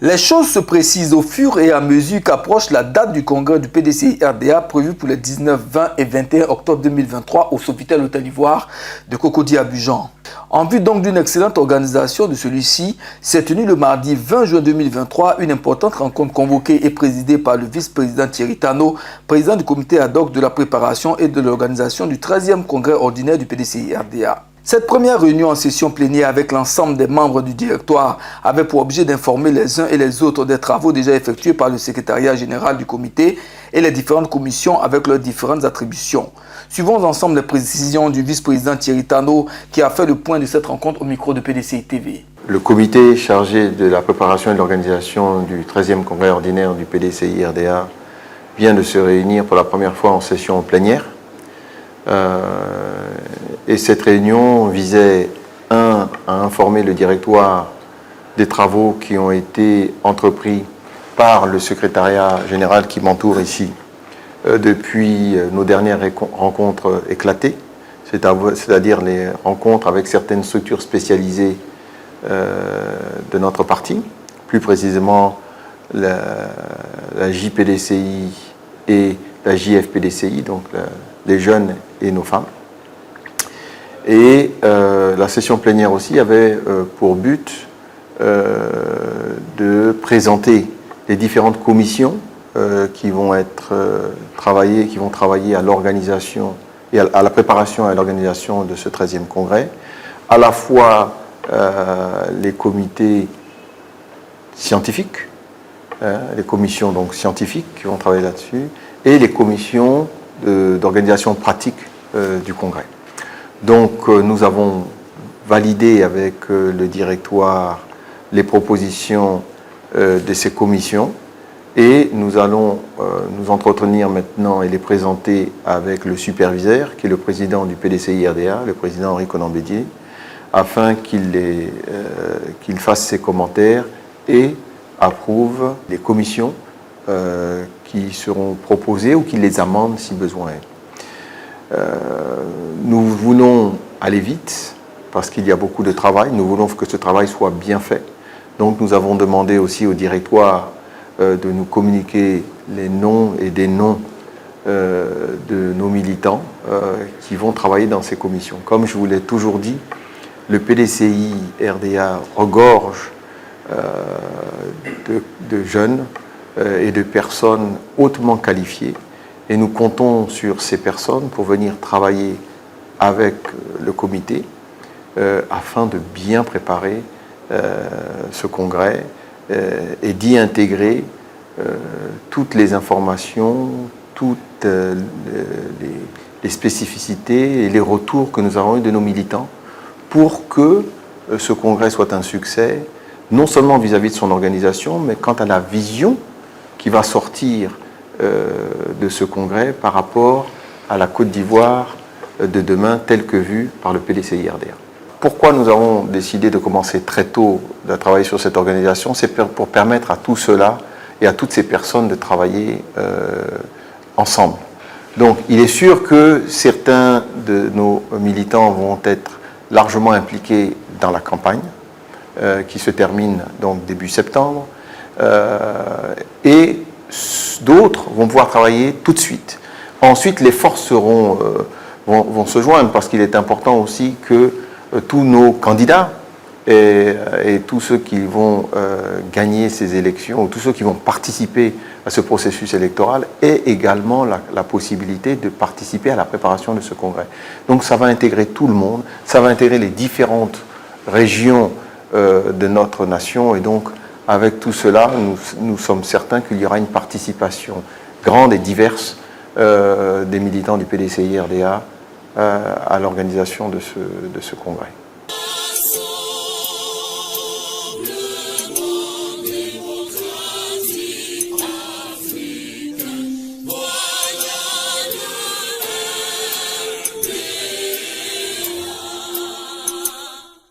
Les choses se précisent au fur et à mesure qu'approche la date du congrès du PDCI-RDA prévu pour les 19, 20 et 21 octobre 2023 au Sofitel Hôtel Ivoire de Cocody à Abidjan. En vue donc d'une excellente organisation de celui-ci, s'est tenue le mardi 20 juin 2023 une importante rencontre convoquée et présidée par le vice-président Thierry Tano, président du comité ad hoc de la préparation et de l'organisation du 13e congrès ordinaire du PDCI-RDA. Cette première réunion en session plénière avec l'ensemble des membres du directoire avait pour objet d'informer les uns et les autres des travaux déjà effectués par le secrétariat général du comité et les différentes commissions avec leurs différentes attributions. Suivons ensemble les précisions du vice-président Thierry Tano qui a fait le point de cette rencontre au micro de PDCI TV. Le comité chargé de la préparation et de l'organisation du 13e congrès ordinaire du PDCI-RDA vient de se réunir pour la première fois en session plénière. Et cette réunion visait, à informer le directoire des travaux qui ont été entrepris par le secrétariat général qui m'entoure ici depuis nos dernières rencontres éclatées, c'est-à-dire les rencontres avec certaines structures spécialisées de notre parti, plus précisément la JPDCI et la JFPDCI, donc les jeunes et nos femmes. Et la session plénière aussi avait pour but de présenter les différentes commissions qui vont travailler à l'organisation et à la préparation et à l'organisation de ce 13e congrès, à la fois les comités scientifiques, les commissions donc scientifiques qui vont travailler là-dessus, et les commissions d'organisation pratique du congrès. Donc nous avons validé avec le directoire les propositions de ces commissions et nous allons nous entretenir maintenant et les présenter avec le superviseur qui est le président du PDCI-RDA, le président Henri Conan-Bédier, afin qu'il fasse ses commentaires et approuve les commissions qui seront proposées ou qu'il les amende si besoin est. Nous voulons aller vite parce qu'il y a beaucoup de travail. Nous voulons que ce travail soit bien fait. Donc nous avons demandé aussi au directoire de nous communiquer les noms et des noms de nos militants qui vont travailler dans ces commissions. Comme je vous l'ai toujours dit, le PDCI-RDA regorge de jeunes et de personnes hautement qualifiées. Et nous comptons sur ces personnes pour venir travailler avec le comité afin de bien préparer ce congrès et d'y intégrer toutes les informations, toutes les spécificités et les retours que nous avons eus de nos militants pour que ce congrès soit un succès, non seulement vis-à-vis de son organisation, mais quant à la vision qui va sortir de ce congrès par rapport à la Côte d'Ivoire de demain telle que vue par le PDCI-RDA. Pourquoi nous avons décidé de commencer très tôt à travailler sur cette organisation? C'est pour permettre à tout cela et à toutes ces personnes de travailler ensemble. Donc il est sûr que certains de nos militants vont être largement impliqués dans la campagne qui se termine donc début septembre et d'autres vont pouvoir travailler tout de suite. Ensuite, les forces vont se joindre parce qu'il est important aussi que tous nos candidats et tous ceux qui vont gagner ces élections, ou tous ceux qui vont participer à ce processus électoral, aient également la possibilité de participer à la préparation de ce congrès. Donc ça va intégrer tout le monde, ça va intégrer les différentes régions de notre nation et donc avec tout cela, nous sommes certains qu'il y aura une participation grande et diverse des militants du PDCI-RDA à l'organisation de ce congrès.